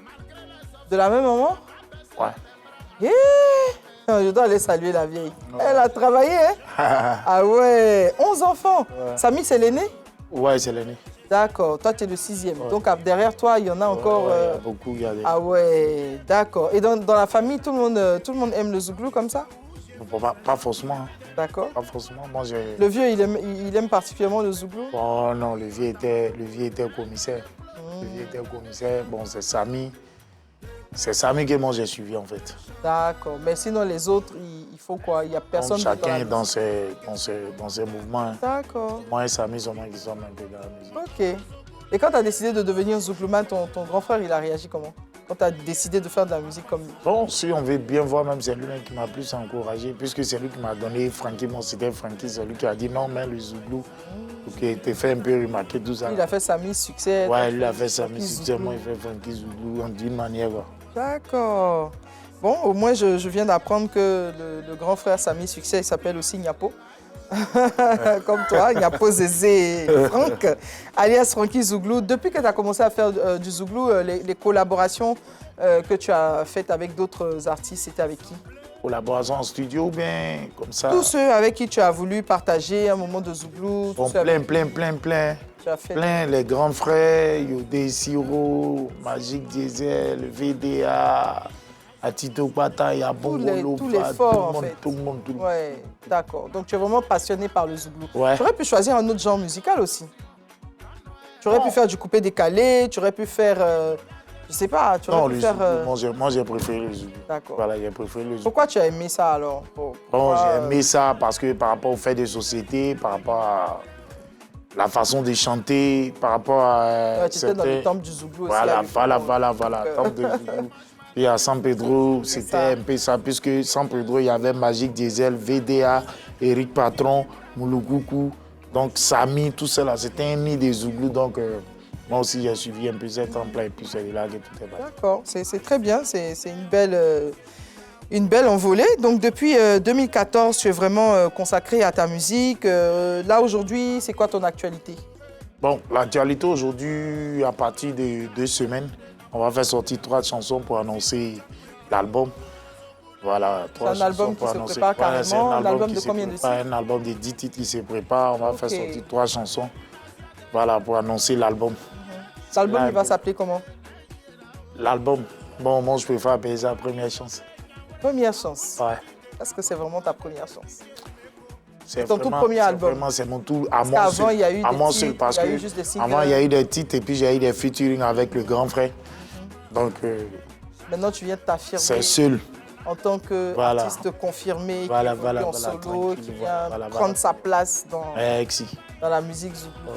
De la même maman? Ouais. Yeah. Je dois aller saluer la vieille. Elle a travaillé, hein? Ah ouais, 11 enfants. Ouais. Samy, c'est l'aîné? Ouais, c'est l'aîné. D'accord, toi tu es le 6e. Ouais. Donc derrière toi, il y en a encore... Ouais, il y a beaucoup, il y a des... Ah ouais, d'accord. Et dans la famille, tout le monde aime le zouglou comme ça? Pas forcément. Hein. D'accord. Pas forcément. Moi, le vieux, il aime particulièrement le zouglou? Oh non, le vieux était commissaire. Le vieux était commissaire. Bon, c'est Samy. C'est Samy que moi j'ai suivi en fait. D'accord. Mais sinon les autres, il faut quoi? Il n'y a personne. Donc, chacun est dans ses mouvements. D'accord. Moi et Samy sommes qui sommes un peu dans la musique. Ok. Et quand tu as décidé de devenir zouglouman, ton grand frère, il a réagi comment? Quand tu as décidé de faire de la musique comme lui? Bon, si on veut bien voir, même c'est lui-même qui m'a plus encouragé, puisque c'est lui qui m'a donné Frankie, mon c'était Frankie, c'est lui qui a dit non, mais le zouglou, qui t'a fait un peu remarquer tout ça. Il a fait Samy Succès. Ouais, il a fait Samy Succès, moi il fait Frankie Zouglou d'une manière. D'accord. Bon, au moins je viens d'apprendre que le grand frère Samy Succès, il s'appelle aussi Niapo. Comme toi, Niapo Zézé Franck, alias Frankie Zouglou. Depuis que tu as commencé à faire du zouglou, les collaborations que tu as faites avec d'autres artistes, c'était avec qui? Collaboration en studio ou bien comme ça? Tous ceux avec qui tu as voulu partager un moment de zouglou. Bon, plein. Tu as fait plein, les grands frères, Yodé Siro, Magic Diesel, VDA, Atito Pata, Yabongolo, tous les forts, tout le monde. Ouais, d'accord. Donc tu es vraiment passionné par le zouglou. Ouais. Tu aurais pu choisir un autre genre musical aussi. Tu aurais pu faire du coupé décalé, tu aurais pu faire, je sais pas, tu aurais pu faire... Moi j'ai préféré le zouglou. D'accord. Voilà, j'ai préféré le zouglou. Pourquoi tu as aimé ça alors? Bon, j'ai aimé ça parce que par rapport au fait de société, par rapport à la façon de chanter, par rapport à... tu étais dans le temple du zouglou aussi. Voilà, temple du zouglou. Et à San Pedro, c'était un peu ça, puisque San Pedro, il y avait Magic Diesel, VDA, Eric Patron, Mouloukoukou, donc Samy, tout cela, c'était un nid des zouglous, donc moi aussi j'ai suivi un peu cet emploi et puis c'est là que tout est passé. D'accord, c'est très bien, c'est une belle envolée. Donc depuis 2014, tu es vraiment consacré à ta musique. Là aujourd'hui, c'est quoi ton actualité? Bon, l'actualité aujourd'hui, à partir de 2 semaines, on va faire sortir 3 chansons pour annoncer l'album. Voilà, 3 chansons. Un album qui se prépare carrément. Un album de combien de titres? Un album de 10 titres qui se prépare. On va faire sortir 3 chansons. Voilà, pour annoncer l'album. L'album, il va s'appeler comment? L'album, bon, moi je préfère appeler ça Première Chance. Première Chance? Ouais. Est-ce que c'est vraiment ta première chance? C'est ton tout premier album? Vraiment, c'est mon tout. Avant, il y a eu des titres, parce que avant, il y a eu des titres et puis j'ai eu des featuring avec le grand frère. Donc, maintenant, tu viens de t'affirmer. C'est seul. En tant qu'artiste confirmé, qui en solo, qui vient prendre sa place dans la musique zouglou.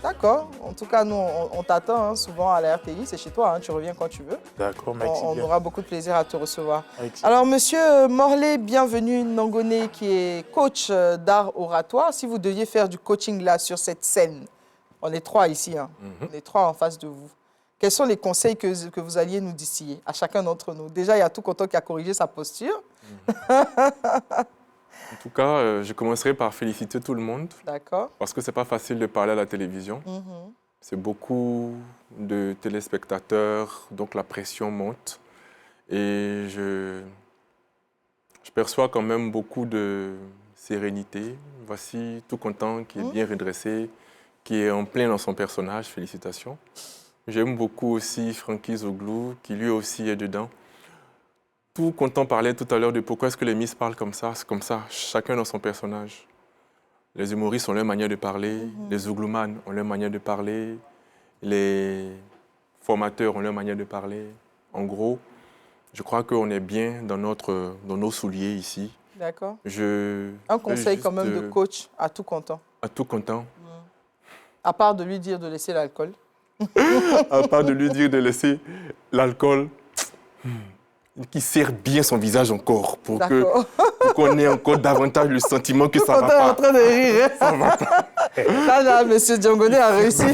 D'accord. En tout cas, nous, on t'attend hein, souvent à la RTI. C'est chez toi, hein, tu reviens quand tu veux. D'accord, merci. On aura beaucoup de plaisir à te recevoir. Merci. Alors, monsieur Morley, bienvenue, Nangone, qui est coach d'art oratoire. Si vous deviez faire du coaching là, sur cette scène, on est 3 ici, hein. On est 3 en face de vous. Quels sont les conseils que vous alliez nous distiller à chacun d'entre nous? Déjà, il y a tout content qui a corrigé sa posture. En tout cas, je commencerai par féliciter tout le monde. D'accord. Parce que ce n'est pas facile de parler à la télévision. C'est beaucoup de téléspectateurs, donc la pression monte. Et je perçois quand même beaucoup de sérénité. Voici tout content, qui est bien redressé, qui est en plein dans son personnage. Félicitations. J'aime beaucoup aussi Frankie Zouglou, qui lui aussi est dedans. Tout content parlait tout à l'heure de pourquoi est-ce que les Miss parlent comme ça. C'est comme ça, chacun dans son personnage. Les humoristes ont leur manière de parler, les zougloumans ont leur manière de parler, les formateurs ont leur manière de parler. En gros, je crois qu'on est bien dans nos souliers ici. D'accord. Un conseil quand même de coach à tout content. À tout content. À part de lui dire de laisser l'alcool. À part de lui dire de laisser l'alcool, qui serre bien son visage encore, pour qu'on ait encore davantage le sentiment que ça va pas. On est en train de rire. Ça va pas. Là, monsieur Diongone a réussi.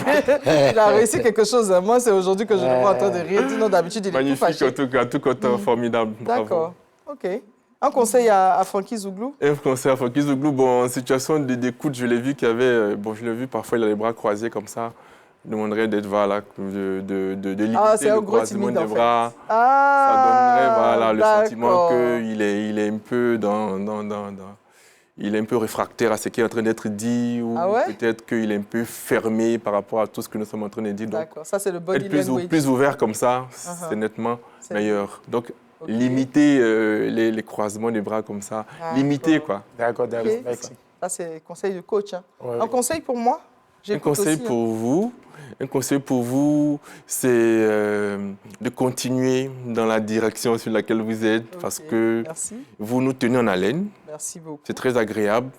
Il a réussi quelque chose. Moi, c'est aujourd'hui que je le vois en train de rire. Sinon, d'habitude, il est magnifique, tout fâché. En tout cas, tout content, formidable. D'accord. OK. Un conseil à Frankie Zouglou? Un conseil à Frankie Zouglou, bon, en situation d'écoute, je l'ai vu qu'il y avait, je l'ai vu parfois, il a les bras croisés comme ça. Je demanderais d'être, voilà, de limiter le croisement des bras. Ça donnerait, a le sentiment qu'il est un peu il est un peu réfractaire à ce qui est en train d'être dit, ou peut-être qu'il est un peu fermé par rapport à tout ce que nous sommes en train de dire. D'accord, ça c'est le body language. Être plus ouvert comme ça, c'est nettement meilleur. Donc, limiter les croisements des bras comme ça, limiter quoi. D'accord, merci. Ça c'est conseil de coach. Hein. Un conseil pour moi? Un conseil pour vous, c'est de continuer dans la direction sur laquelle vous êtes, parce que vous nous tenez en haleine. Merci beaucoup. C'est très agréable.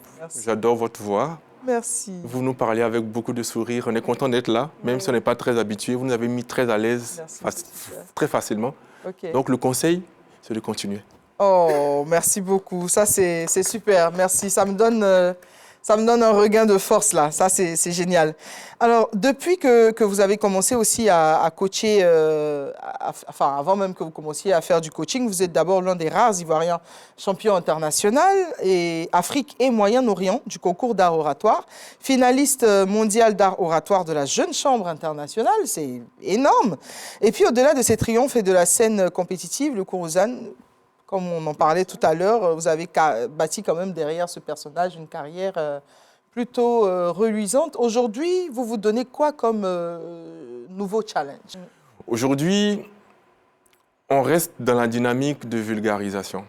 J'adore votre voix. Merci. Vous nous parlez avec beaucoup de sourire. On est content d'être là, même si on n'est pas très habitué. Vous nous avez mis très à l'aise, très facilement. Donc le conseil, c'est de continuer. Oh, merci beaucoup. Ça, c'est super. Merci. Ça me donne un regain de force, là. Ça, c'est génial. Alors, depuis que vous avez commencé aussi à coacher, enfin, avant même que vous commenciez à faire du coaching, vous êtes d'abord l'un des rares Ivoiriens champions internationaux et Afrique et Moyen-Orient du concours d'art oratoire, finaliste mondial d'art oratoire de la Jeune Chambre internationale. C'est énorme. Et puis, au-delà de ces triomphes et de la scène compétitive, le Kourousan, comme on en parlait tout à l'heure, vous avez bâti quand même derrière ce personnage une carrière plutôt reluisante. Aujourd'hui, vous vous donnez quoi comme nouveau challenge? Aujourd'hui, on reste dans la dynamique de vulgarisation.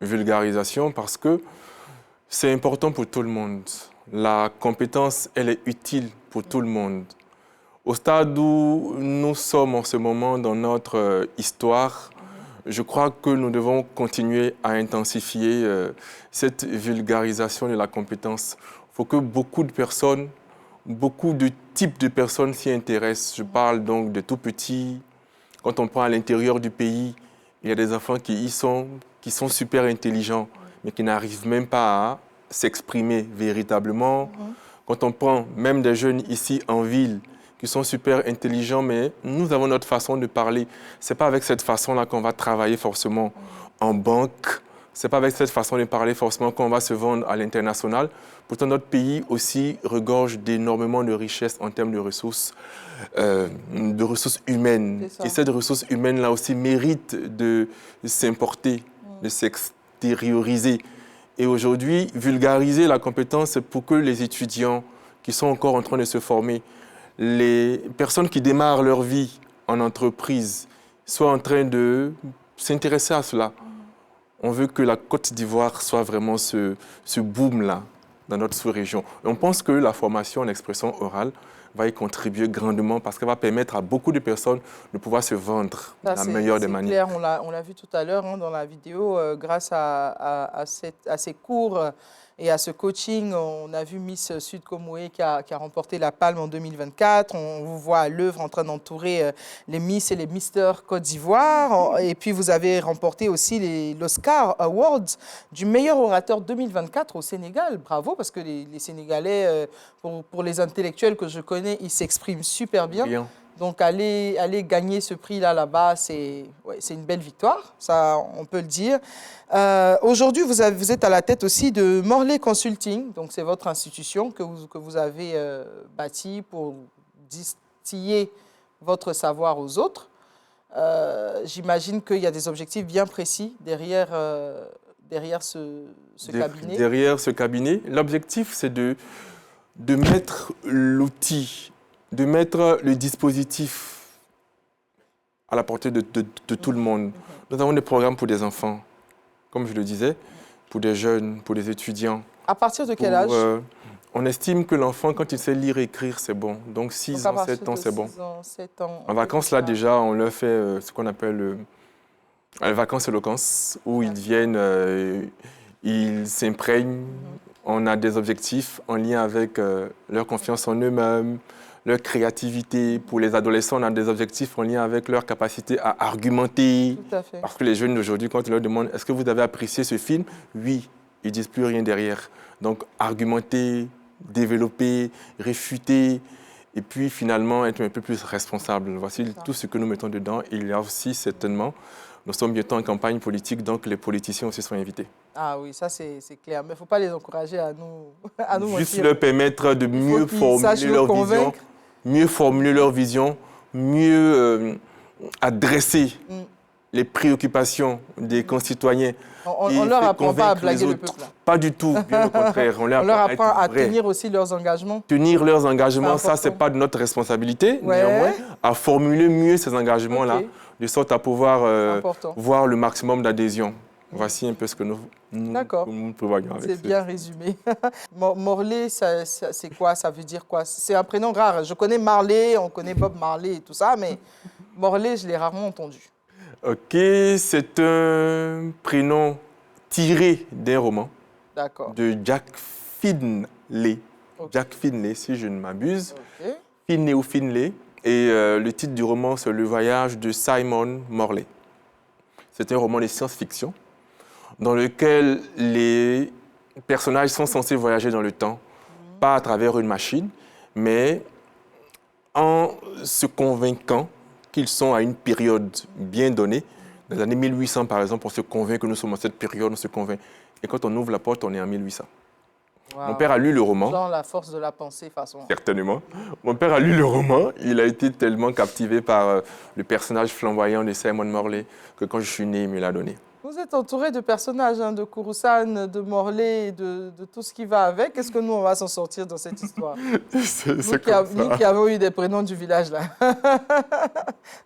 Vulgarisation parce que c'est important pour tout le monde. La compétence, elle est utile pour tout le monde. Au stade où nous sommes en ce moment dans notre histoire, je crois que nous devons continuer à intensifier cette vulgarisation de la compétence. Il faut que beaucoup de personnes, beaucoup de types de personnes s'y intéressent. Je parle donc de tout petits. Quand on prend à l'intérieur du pays, il y a des enfants qui sont super intelligents, mais qui n'arrivent même pas à s'exprimer véritablement. Quand on prend même des jeunes ici en ville, qui sont super intelligents, mais nous avons notre façon de parler. Ce n'est pas avec cette façon-là qu'on va travailler forcément en banque. Ce n'est pas avec cette façon de parler forcément qu'on va se vendre à l'international. Pourtant, notre pays aussi regorge d'énormément de richesses en termes de ressources humaines. Et cette ressource humaine-là aussi mérite de s'importer, de s'extérioriser. Et aujourd'hui, vulgariser la compétence, c'est pour que les étudiants qui sont encore en train de se former, les personnes qui démarrent leur vie en entreprise soient en train de s'intéresser à cela. On veut que la Côte d'Ivoire soit vraiment ce boom-là dans notre sous-région. On pense que la formation en expression orale va y contribuer grandement parce qu'elle va permettre à beaucoup de personnes de pouvoir se vendre de la meilleure des manières. C'est clair, on l'a vu tout à l'heure dans la vidéo, grâce à ces cours et à ce coaching, on a vu Miss Sud Komoé qui a remporté la Palme en 2024. On vous voit à l'œuvre en train d'entourer les Miss et les Misters Côte d'Ivoire. Et puis, vous avez remporté aussi l'Oscar Awards du meilleur orateur 2024 au Sénégal. Bravo, parce que les Sénégalais, pour les intellectuels que je connais, ils s'expriment super bien. Donc, aller gagner ce prix-là, là-bas, c'est une belle victoire, ça, on peut le dire. Aujourd'hui, vous êtes à la tête aussi de Morley Consulting. Donc, c'est votre institution que vous avez bâtie pour distiller votre savoir aux autres. J'imagine qu'il y a des objectifs bien précis derrière ce cabinet. Derrière ce cabinet, l'objectif, c'est de mettre l'outil, de mettre le dispositif à la portée de tout le monde. Nous avons des programmes pour des enfants, comme je le disais, pour des jeunes, pour des étudiants. À partir de quel âge? On estime que l'enfant, quand il sait lire et écrire, c'est bon. Donc 6 ans, 7 ans, c'est bon. 7 ans, en vacances, là, déjà, on leur fait ce qu'on appelle les vacances éloquence, où ils viennent, ils s'imprègnent. On a des objectifs en lien avec leur confiance en eux-mêmes, leur créativité. Pour les adolescents, on a des objectifs en lien avec leur capacité à argumenter. Tout à fait. Parce que les jeunes d'aujourd'hui, quand on leur demande « Est-ce que vous avez apprécié ce film ?» Oui, ils ne disent plus rien derrière. Donc, argumenter, développer, réfuter, et puis finalement être un peu plus responsable. Voici tout ce que nous mettons dedans. Il y a aussi certainement, nous sommes bientôt en campagne politique, donc les politiciens aussi sont invités. Ah oui, ça c'est clair. Mais il ne faut pas les encourager à nous Juste leur permettre de mieux formuler leur vision, mieux formuler leur vision, mieux adresser les préoccupations des concitoyens. On ne leur apprend pas à blaguer le peuple. Pas du tout, bien au contraire. On leur apprend à tenir aussi leurs engagements. Tenir leurs engagements, ça, ce n'est pas de notre responsabilité, néanmoins, à formuler mieux ces engagements-là, de sorte à pouvoir voir le maximum d'adhésion. Voici un peu ce que nous prévoyons avec ça. C'est bien résumé. Morley, c'est quoi? Ça veut dire quoi? C'est un prénom rare. Je connais Marley, on connaît Bob Marley et tout ça, mais Morley, je l'ai rarement entendu. Ok, c'est un prénom tiré d'un roman de Jack Finlay. Jack Finlay, si je ne m'abuse. Finlay ou Finlay. Et le titre du roman, c'est Le voyage de Simon Morley. C'est un roman de science-fiction dans lequel les personnages sont censés voyager dans le temps, pas à travers une machine, mais en se convainquant qu'ils sont à une période bien donnée. Dans les années 1800, par exemple, on se convainc que nous sommes à cette période, on se convainc. Et quand on ouvre la porte, on est en 1800. Wow. Mon père a lu le roman. Dans la force de la pensée, façon. Certainement. Mon père a lu le roman. Il a été tellement captivé par le personnage flamboyant de Simon Morley que quand je suis né, il me l'a donné. Vous êtes entouré de personnages, hein, de Kouroussane, de Morley, de tout ce qui va avec. Est-ce que nous, on va s'en sortir dans cette histoire? Nous qui avons eu des prénoms du village, là.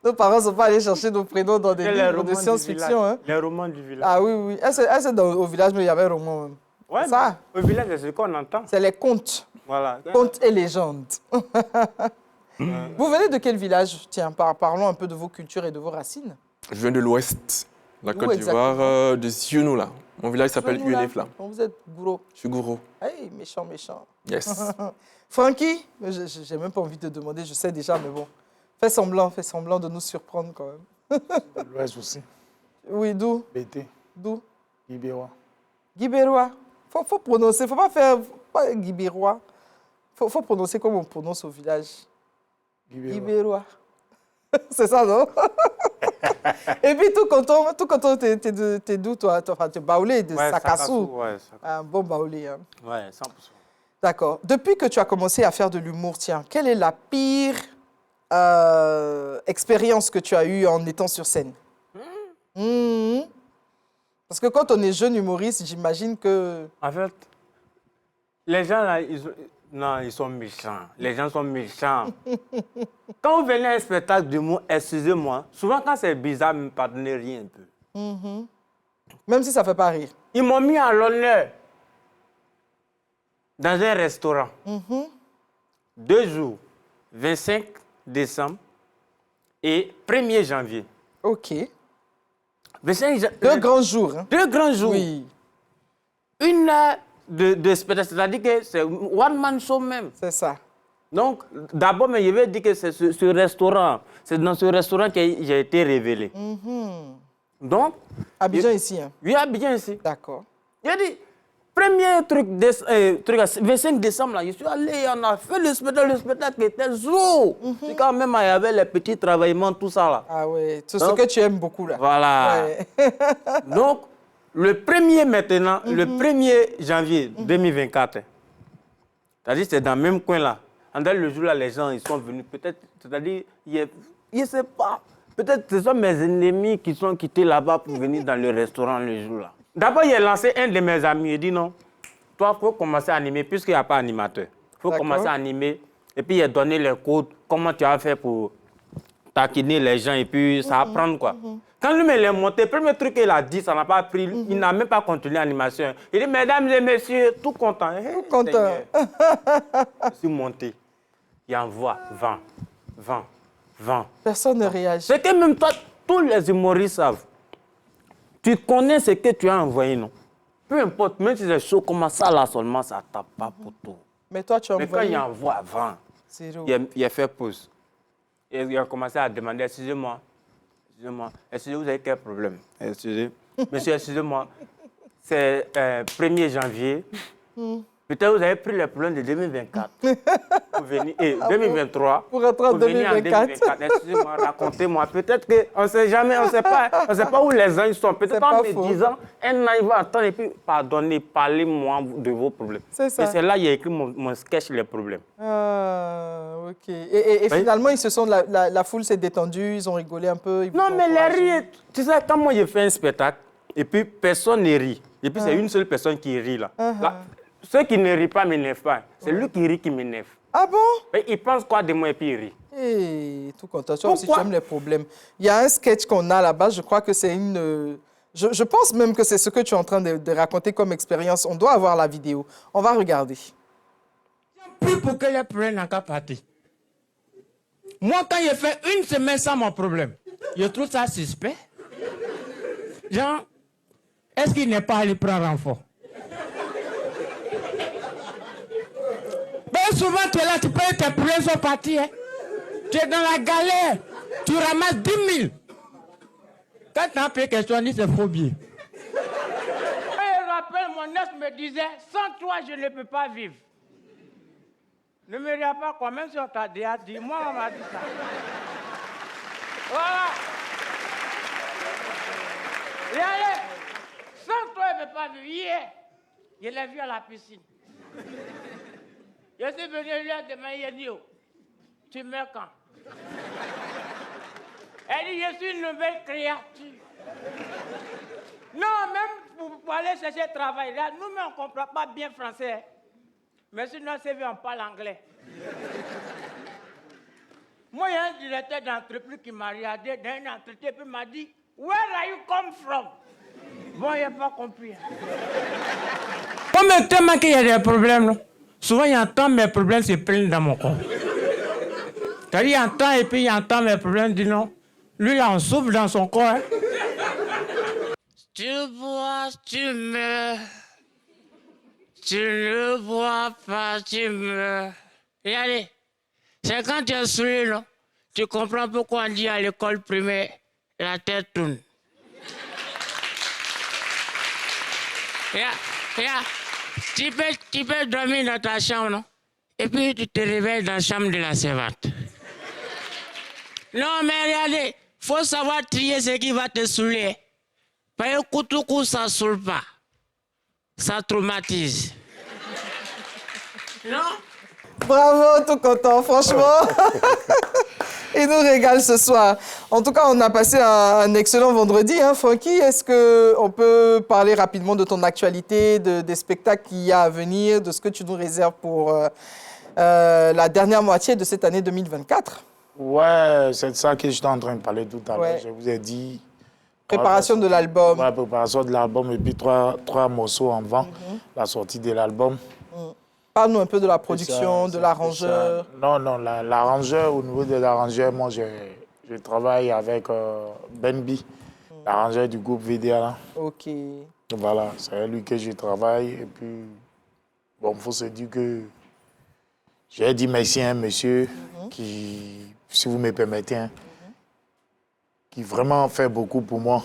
Nos parents ne sont pas allés chercher nos prénoms dans des livres de science-fiction. Hein. Les romans du village. Ah oui, oui. C'est au village, mais il y avait un roman même. Ouais, ça, au village, c'est ce qu'on entend. C'est les contes. Voilà. Contes et légendes. Vous venez de quel village? Tiens, parlons un peu de vos cultures et de vos racines. Je viens de l'ouest. La Côte d'Ivoire, de Sionou, là. Mon village s'appelle UNF, là. Vous êtes Gouro. Je suis Gouro. Hey, méchant, méchant. Yes. Francky, je n'ai même pas envie de te demander, je sais déjà, mais bon. Fais semblant de nous surprendre quand même. De l'Ouest aussi. Oui, d'où? Bété. D'où? Guibérois. Guibérois. Faut prononcer, faut pas faire Guibérois. Faut prononcer comme on prononce au village. Guibérois. C'est ça, non? Et puis, tout content, t'es d'où, toi? T'es baoulé de Sakassou. Un bon baoulé. Hein. Ouais, 100%. D'accord. Depuis que tu as commencé à faire de l'humour, tiens, quelle est la pire expérience que tu as eue en étant sur scène? Parce que quand on est jeune humoriste, j'imagine que... En fait, les gens, là, ils sont méchants. Les gens sont méchants. Quand vous venez à un spectacle d'humour, excusez-moi, souvent quand c'est bizarre, me pardonnez rien un peu. Même si ça ne fait pas rire. Ils m'ont mis à l'honneur dans un restaurant. 2 jours, 25 décembre et 1er janvier. OK. 2 grands jours. Hein? 2 grands jours. Oui. 1 heure de spectacle, c'est-à-dire que c'est one-man show même. C'est ça. Donc, d'abord, je vais dire que c'est ce restaurant, c'est dans ce restaurant que j'ai été révélé. Donc... Abidjan ici, hein? Oui, Abidjan ici. D'accord. J'ai dit, premier truc, 25 décembre, là, je suis allé, on a fait le spectacle était chaud. C'est quand même, il y avait les petits travaillements, tout ça, là. Ah oui, tout ce que tu aimes beaucoup, là. Voilà. Ouais. Donc, le 1er maintenant, le 1er janvier 2024, c'est-à-dire c'est dans le même coin là. Le jour là, les gens ils sont venus, peut-être, c'est-à-dire, je ne sais pas, peut-être ce sont mes ennemis qui sont quittés là-bas pour venir dans le restaurant le jour là. D'abord, il a lancé un de mes amis, il dit non, toi, il faut commencer à animer, puisqu'il n'y a pas d'animateur. Il faut commencer à animer, et puis il a donné les codes, comment tu as fait pour taquiner les gens, et puis ça va prendre quoi. Quand lui me l'a monté, le premier truc qu'il a dit, ça n'a pas pris, il n'a même pas continué l'animation. Il dit, mesdames et messieurs, tout content. Tout content. Je suis monté. Il envoie 20. Personne ne réagit. C'est que même toi, tous les humoristes savent. Tu connais ce que tu as envoyé, non? Peu importe, même si c'est chaud, comment ça là seulement, ça tape pas pour tout. Mais toi, tu as envoyé... Mais quand il envoie 20, il a fait pause. Et il a commencé à demander, excusez-moi, excusez-moi, vous avez quel problème? Excusez. Monsieur, excusez-moi, c'est 1er janvier. Peut-être vous avez pris les problèmes de 2024 pour venir, 2023 pour rentrer en venir 2024. Excusez-moi, racontez-moi. Peut-être qu'on ne sait jamais, on ne sait pas où les gens sont. Peut-être en me disant, un an, il va attendre et puis pardonnez, parlez-moi de vos problèmes. C'est ça. Et c'est là qu'il y a écrit mon sketch, les problèmes. Ah, ok. Et finalement, ils se sont, la foule s'est détendue, ils ont rigolé un peu. Non, mais les rires, tu sais, quand moi je fais un spectacle, et puis personne ne rit, et puis c'est une seule personne qui rit là. Ceux qui ne rient pas ne m'énervent pas. C'est lui qui rit qui m'énerve. Ah bon? Mais il pense quoi de moi et puis il rit. Hey, tout content. Toi aussi, tu aimes les problèmes. Il y a un sketch qu'on a là-bas, je crois que c'est une... Je pense même que c'est ce que tu es en train de raconter comme expérience. On doit avoir la vidéo. On va regarder. Plus pour que les problèmes n'ont qu'à partir. Moi, quand j'ai fait une semaine sans mon problème, je trouve ça suspect. Genre, est-ce qu'il n'est pas allé prendre renfort? Ben souvent, tu es là, tu payes tes problèmes sont partis. Hein? Tu es dans la galère. Tu ramasses 10 000. Quand tu as payé quelque chose, on dit c'est faux billet. Je rappelle, mon ex me disait, sans toi, je ne peux pas vivre. Ne me regarde pas quoi, même si on t'a déjà dit. Moi, on m'a dit ça. Voilà. Regardez, sans toi, je ne peux pas vivre. Hier, je l'ai vu à la piscine. Je suis venu lui demander, il a dit, oh, tu meurs quand? Elle dit, je suis une nouvelle créature. Non, même pour aller chercher travail, là, nous-mêmes, on ne comprend pas bien français. Mais sinon, c'est vu, on parle anglais. Moi, il y a un directeur d'entreprise qui m'a regardé dans une entreprise et m'a dit, where are you come from? Bon, il n'a pas compris. Comme tellement qu'il y a des problèmes, non? Souvent, il entend mes problèmes se plaignent dans mon corps. C'est-à-dire, il entend et puis il entend mes problèmes, il dit non. Lui, là, on souffle dans son corps. Hein. Tu bois, tu meurs. Tu ne bois pas, tu meurs. Regardez, c'est quand tu es saoulé, non? Tu comprends pourquoi on dit à l'école primaire, la tête tourne. Regarde. Tu peux dormir dans ta chambre, non? Et puis tu te réveilles dans la chambre de la servante. Non, mais regardez, il faut savoir trier ce qui va te saouler. Parce que coup, ça ne saoule pas. Ça traumatise. Non? Bravo, tout content, franchement. Il nous régale ce soir. En tout cas, on a passé un excellent vendredi. Hein, Francky, est-ce qu'on peut parler rapidement de ton actualité, des spectacles qu'il y a à venir, de ce que tu nous réserves pour la dernière moitié de cette année 2024? Ouais, c'est de ça que j'étais en train de parler tout à l'heure. Je vous ai dit... Préparation de l'album. Ouais, préparation de l'album et puis trois morceaux en vent, la sortie de l'album. Parle-nous un peu de la production, de l'arrangeur. Non, l'arrangeur, au niveau de l'arrangeur, moi, je travaille avec Benby, l'arrangeur du groupe VDA. OK. Voilà, c'est avec lui que je travaille. Et puis, bon, il faut se dire que j'ai dit merci à un monsieur qui, si vous me permettez, qui vraiment fait beaucoup pour moi.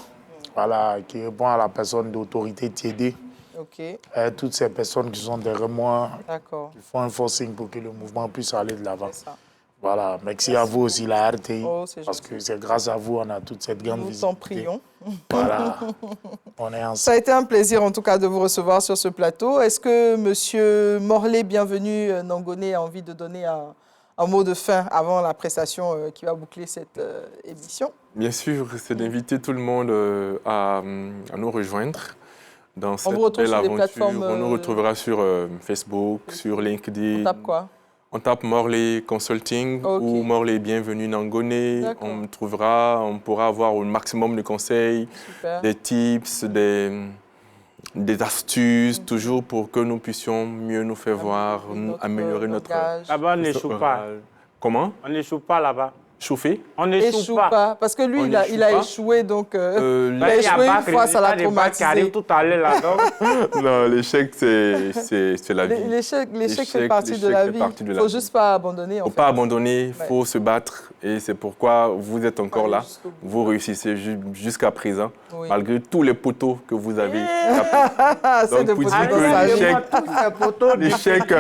Voilà, qui répond à la personne d'autorité Tiédé. OK. Toutes ces personnes qui sont derrière moi, qui font un forcing pour que le mouvement puisse aller de l'avant. Voilà, merci à vous aussi, la RTI, parce que c'est grâce à vous on a toute cette grande visibilité. Nous t'en prions. Voilà, on est ensemble. Ça a été un plaisir en tout cas de vous recevoir sur ce plateau. Est-ce que M. Morlaix, bienvenu, Nangoné, a envie de donner un mot de fin avant la prestation qui va boucler cette émission? Bien sûr, c'est d'inviter tout le monde à nous rejoindre. Dans cette belle aventure, on nous retrouvera sur Facebook, sur LinkedIn. On tape quoi? On tape Morlaix Consulting ou Morlaix Bienvenue Nangoné. On trouvera, on pourra avoir un maximum de conseils, des tips, des astuces, toujours pour que nous puissions mieux nous faire voir, améliorer notre... Là-bas, on n'échoue pas. Comment? On n'échoue pas là-bas. Chauffer. On n'échoue pas. Parce que lui, il a échoué, donc il a échoué une fois, ça l'a traumatisé. Qui arrive tout à l'heure là, donc. Non, l'échec, c'est la vie. L'échec fait partie de la vie. Il ne faut juste pas abandonner. Il ne faut pas abandonner, il faut se battre. Et c'est pourquoi vous êtes encore là. Vous réussissez jusqu'à présent, malgré tous les poteaux que vous avez. Donc, vous dites que l'échec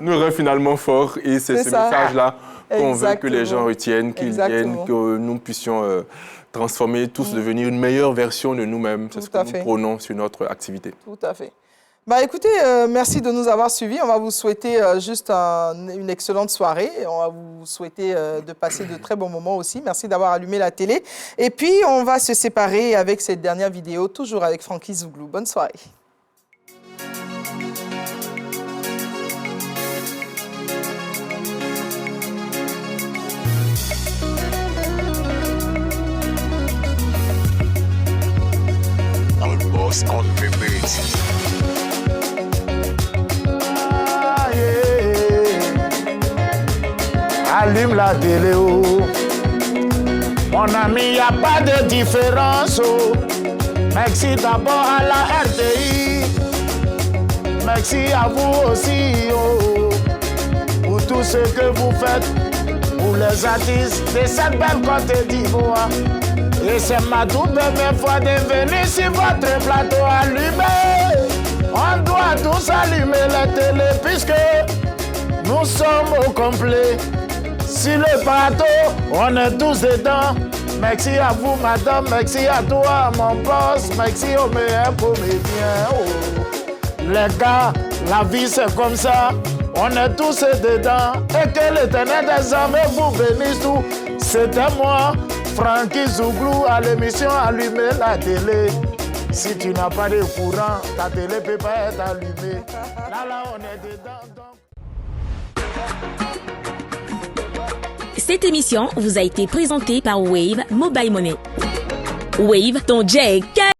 nous rend finalement fort. Et c'est ce message-là qu'on veut que les gens retiennent, qu'ils viennent, que nous puissions transformer, tous devenir une meilleure version de nous-mêmes. C'est ce que nous prônons sur notre activité. Tout à fait. Bah, écoutez, merci de nous avoir suivis. On va vous souhaiter juste une excellente soirée. On va vous souhaiter de passer de très bons moments aussi. Merci d'avoir allumé la télé. Et puis, on va se séparer avec cette dernière vidéo, toujours avec Franky Zouglou. Bonne soirée. On the beat. Allume la télé, oh. Mon ami, y a pas de différence, oh. Merci d'abord à la RTI. Merci à vous aussi, oh. Pour tout ce que vous faites, pour les artistes de cette belle Côte d'Ivoire. Et c'est ma toute première fois de venir sur votre plateau allumé. On doit tous allumer la télé puisque nous sommes au complet. Sur le plateau, on est tous dedans. Merci à vous, madame. Merci à toi, mon boss. Merci aux meilleurs comédiens. Oh. Les gars, la vie c'est comme ça. On est tous dedans. Et que l'Éternel des armées vous bénisse tous. C'était moi, Franky Zouglou, à l'émission Allumer la télé. Si tu n'as pas de courant, ta télé ne peut pas être allumée. Là, on est dedans. Cette émission vous a été présentée par Wave Mobile Money. Wave, ton jet